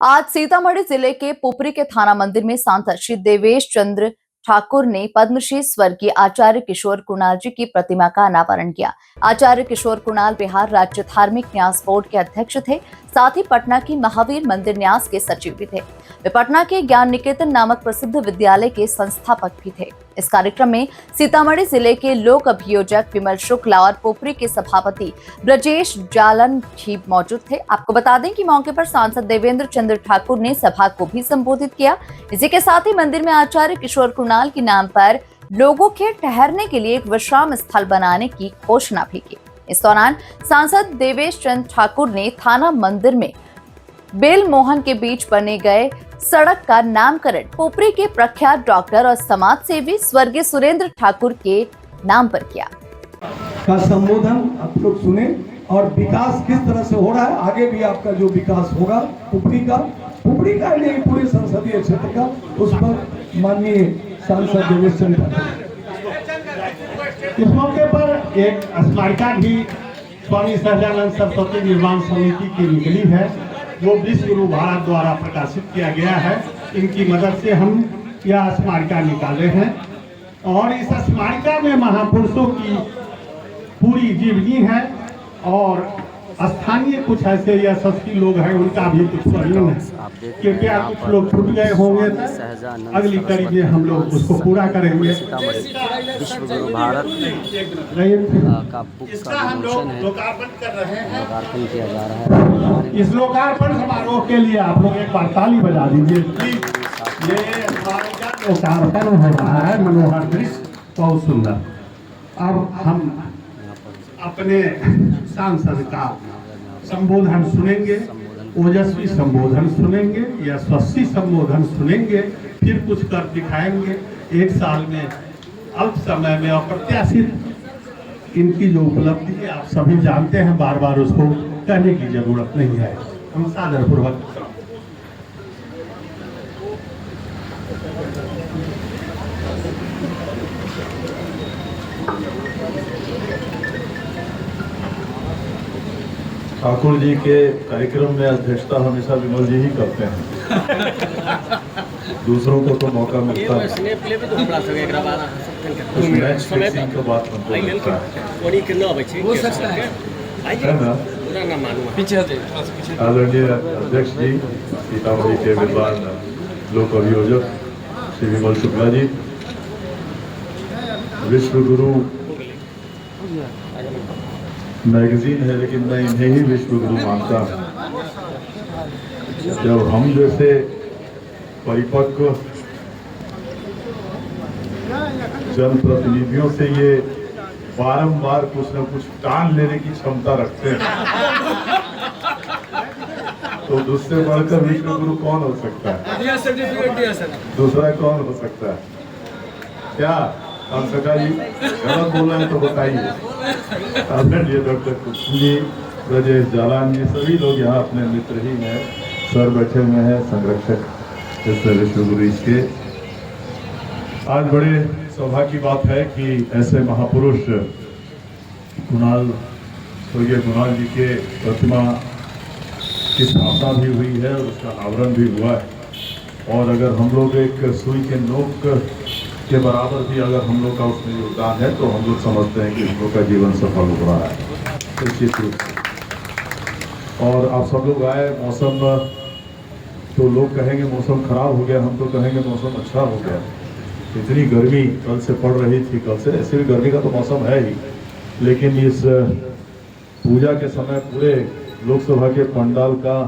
आज सीतामढ़ी जिले के पुपरी के थाना मंदिर में सांसद श्री देवेश चंद्र ठाकुर ने पद्मश्री स्वर्गीय आचार्य किशोर कुणाल जी की प्रतिमा का अनावरण किया। आचार्य किशोर कुणाल बिहार राज्य धार्मिक न्यास बोर्ड के अध्यक्ष थे, साथ ही पटना की महावीर मंदिर न्यास के सचिव भी थे। वे पटना के ज्ञान निकेतन नामक प्रसिद्ध विद्यालय के संस्थापक भी थे। इस कार्यक्रम में सीतामढ़ी जिले के लोक अभियोजक विमल शुक्ला और पुपरी के सभापति ब्रजेश जालन भी मौजूद थे। आपको बता दें कि मौके पर सांसद देवेंद्र चंद्र ठाकुर ने सभा को भी संबोधित किया। इसी के साथ ही मंदिर में आचार्य किशोर कुणाल के नाम पर लोगों के ठहरने के लिए एक विश्राम स्थल बनाने की घोषणा भी की। इस दौरान सांसद देवेश चंद्र ठाकुर ने थाना मंदिर में बेल मोहन के बीच बने गए सड़क का नामकरण पुपरी के प्रख्यात डॉक्टर और समाज सेवी स्वर्गीय सुरेंद्र ठाकुर के नाम पर किया। का संबोधन आप लोग सुने और विकास किस तरह से हो रहा है, आगे भी आपका जो विकास होगा पुपरी का नहीं पूरे संसदीय क्षेत्र का, उस पर माननीय सांसद देवेश चंद्र ठाकुर। इस मौके पर एक स्मारिका भी स्वामी सहजानंद सरस्वती निर्माण समिति की निकली है, जो विश्व गुरु भारत द्वारा प्रकाशित किया गया है। इनकी मदद से हम यह स्मारिका निकाले हैं और इस स्मारिका में महापुरुषों की पूरी जीवनी है और स्थानीय कुछ ऐसे यशस्वी लोग हैं, उनका भी कुछ वर्णन है। कृपया कुछ लोग छूट गए होंगे, अगली कड़ी में हम लोग उसको पूरा करेंगे। विश्व गुरु भारत का बुक का विमोचन है, लोकार्पण कर रहे हैं, लोकार्पण किया जा रहा है। इस लोकार्पण समारोह के लिए आप लोग एक बार ताली बजा दीजिए प्लीज। ये लोकार्पण हो रहा है, मनोहर दृश्य, बहुत सुंदर। अब हम अपने सांसद का संबोधन सुनेंगे, ओजस्वी संबोधन सुनेंगे, यशस्वी संबोधन सुनेंगे, फिर कुछ कर दिखाएंगे। एक साल में अल्प समय में अप्रत्याशित इनकी जो उपलब्धि है आप सभी जानते हैं, बार बार उसको कहने की जरूरत नहीं है। हम सादरपूर्वक ठाकुर जी के कार्यक्रम में अध्यक्षता हमेशा विमल जी ही करते हैं, दूसरों को तो मौका मिलता है। कुछ मैच फिक्सिंग का बात हमको लगता है ना। आदरणीय अध्यक्ष जी, सीतामढ़ी के विद्वान लोक अभियोजक श्री विमल शुक्ला जी, विश्व गुरु मैगजीन है लेकिन मैं इन्हें ही विश्व गुरु मानता हूँ। जब हम जैसे परिपक्व जनप्रतिनिधियों से ये बारंबार कुछ न कुछ टाल लेने की क्षमता रखते हैं, तो दूसरे बढ़कर विश्व गुरु कौन हो सकता है? दूसरा कौन हो सकता है? क्या सका जी गलत बोल रहे हैं तो बताइए। आदरणीय डॉक्टर कुशल जी, ब्रजेश जालान जी, सभी लोग यहाँ अपने मित्र ही हैं, सर बैठे हुए हैं, संरक्षक इस विश्व गुरु के। आज बड़े सौभाग्य की बात है कि ऐसे महापुरुष कुणाल, स्वर्गीय कुणाल जी के प्रतिमा की स्थापना भी हुई है और उसका अनावरण भी हुआ है। और अगर हम लोग एक सुई के नोक के बराबर भी अगर हम लोग का उसमें योगदान है तो हम लोग समझते हैं कि हम लोग का जीवन सफल हो रहा है निश्चित रूप से। और आप सब लोग आए, मौसम तो लोग कहेंगे मौसम खराब हो गया, हम तो कहेंगे मौसम अच्छा हो गया। इतनी गर्मी कल से पड़ रही थी, कल से ऐसे भी गर्मी का तो मौसम है ही, लेकिन इस पूजा के समय पूरे लोकसभा के पंडाल का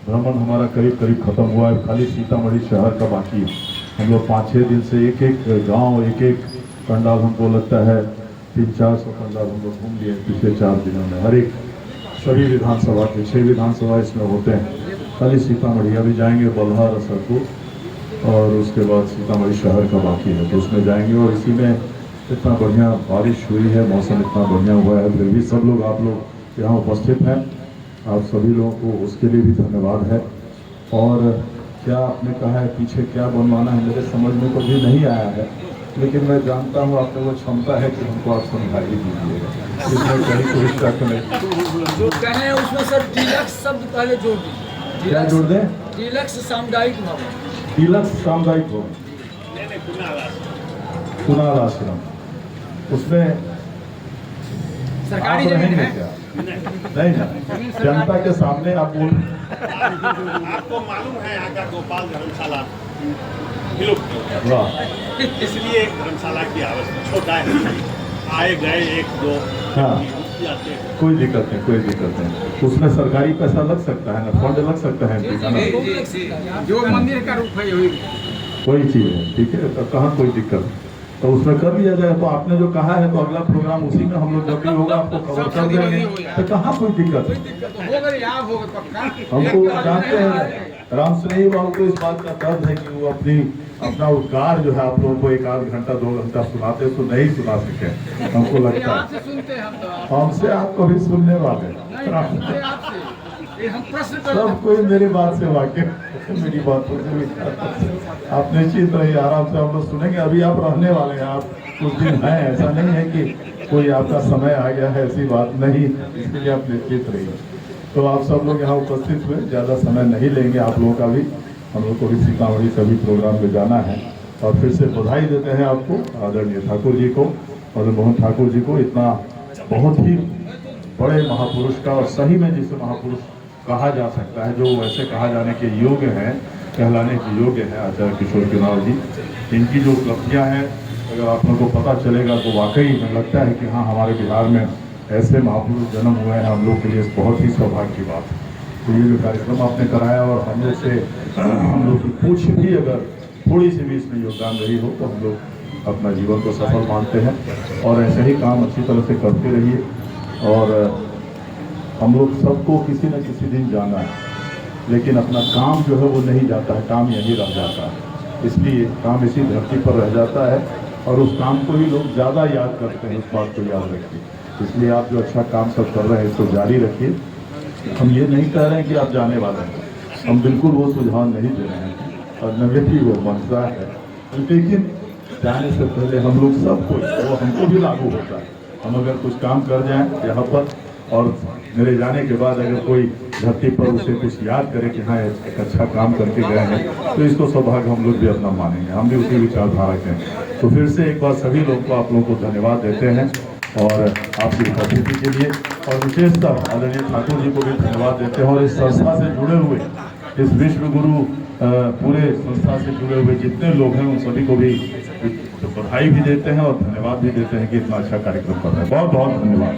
भ्रमण हमारा करीब करीब खत्म हुआ है। खाली सीतामढ़ी शहर का बाकी है। हम लोग 5-6 दिन से एक एक गांव, एक एक पंडाल, हमको लगता है 300-400 पंडाल हम लोग घूम लिए पिछले 4 दिनों में। हर एक सभी विधानसभा के 6 विधानसभा इसमें होते हैं। खाली सीतामढ़ी अभी जाएंगे बल्हार सरपुर और उसके बाद सीतामढ़ी शहर का बाकी है, तो उसमें जाएंगे। और इसी में इतना बढ़िया बारिश हुई है, मौसम इतना बढ़िया हुआ है, फिर भी सब लोग आप लोग यहाँ उपस्थित हैं। आप सभी लोगों को उसके लिए भी धन्यवाद है। और क्या आपने कहा है पीछे क्या बनवाना है, मेरे समझ में कभी नहीं आया है, लेकिन मैं जानता हूँ आप लोगों को क्षमता है कि हमको आप समझा ही दीजिएगा, इसमें कहीं कोई शक नहीं। जो कहें उसमें सर डिलक्स शब्द पहले जोड़ दीजिए। क्या जोड़ दें? डीलक्स सामुदायिक भवन। डीलक्स सामुदायिक भवन, कुणाल आश्रम, उसमें सरकारी आप जमीन रहेंगे है। क्या? नहीं ना, जनता के सामने आप बोल। आपको मालूम है यहाँ का गोपाल धर्मशाला विलुप्त हो गया, वाह, इसलिए एक धर्मशाला की आवश्यकता, छोटा है, आए गए एक दो हाँ। जाते हैं। कोई दिक्कत नहीं, कोई दिक्कत नहीं। उसमें सरकारी पैसा लग सकता है ना, फंड लग सकता है MP का ना, जो मंदिर का रूप है वही। कोई चीज़ है, ठीक है, तो कहाँ कोई दिक्कत, तो उसमें कर लिया जाए। तो आपने जो कहा है तो अगला प्रोग्राम उसी में हम लोग जब भी होगा आपको खबर कर देंगे, तो कहाँ कोई दिक्कत है। हमको जानते हैं राम स्नेही बाबू को इस बात का दर्द है कि वो अपना उद्गार जो है आप लोगों को 1 आध घंटा 2 घंटा सुनाते तो नहीं सुना सके, हमको लगता है। हमसे आप कभी सुनने वाले सब कोई मेरी बात से वाकिफ, मेरी बातों से भी आप निश्चित रहिए, आराम से हम लोग सुनेंगे। अभी आप रहने वाले हैं, आप कुछ दिन हैं, ऐसा नहीं है कि कोई आपका समय आ गया है, ऐसी बात नहीं, इसलिए आप निश्चित रहिए। तो आप सब लोग यहाँ उपस्थित हुए, ज़्यादा समय नहीं लेंगे आप लोगों का भी, हम लोग को भी सीतामढ़ी सभी प्रोग्राम में जाना है। और फिर से बधाई देते हैं आपको, आदरणीय ठाकुर जी को, मदन मोहन ठाकुर जी को, इतना बहुत ही बड़े महापुरुष का, और सही में जिसे महापुरुष कहा जा सकता है, जो वैसे कहा जाने के योग्य हैं, कहलाने के योग्य हैं, आचार्य किशोर कुणाल जी। इनकी जो उपलब्धियाँ हैं, अगर आप लोगों को पता चलेगा तो वाकई में लगता है कि हाँ, हमारे बिहार में ऐसे महापुरुष जन्म हुए हैं, हम लोग के लिए बहुत ही सौभाग्य की बात है। तो ये जो कार्यक्रम आपने कराया, और हम लोग से हम लोग की पूछ भी अगर थोड़ी सी भी इसमें योगदान रही हो, तो हम लोग अपना जीवन को सफल मानते हैं। और ऐसे ही काम अच्छी तरह से करते रहिए। और हम लोग सबको किसी न किसी दिन जाना है, लेकिन अपना काम जो है वो नहीं जाता है, काम यहीं रह जाता है। इसलिए काम इसी धरती पर रह जाता है, और उस काम को ही लोग ज़्यादा याद करते हैं, उस बात को याद रखिए। इसलिए आप जो अच्छा काम सब कर रहे हैं, इसको जारी रखिए। हम ये नहीं कह रहे हैं कि आप जाने वाले हैं, हम बिल्कुल वो सुझाव नहीं दे रहे हैं, और न भी वो मंशा है, लेकिन जाने से पहले हम लोग सब कुछ, वो हमको भी लागू होता है। हम अगर कुछ काम कर जाएं यहाँ पर, और मेरे जाने के बाद अगर कोई धरती पर उसे कुछ याद करे कि हाँ एक अच्छा काम करके गए हैं, तो इसको सौभाग्य हम लोग भी अपना मानेंगे, हम भी उसी विचारधारा के हैं। तो फिर से एक बार सभी लोग को, आप लोगों को धन्यवाद देते हैं, और आपकी उपस्थिति के लिए, और विशेषतः आदरणीय ठाकुर जी को भी धन्यवाद देते हैं। और इस संस्था से जुड़े हुए, इस विश्व गुरु पूरे संस्था से जुड़े हुए जितने लोग हैं, उन सभी को भी बधाई भी देते हैं और धन्यवाद भी देते हैं कि इतना अच्छा कार्यक्रम कर रहे हैं। बहुत बहुत धन्यवाद।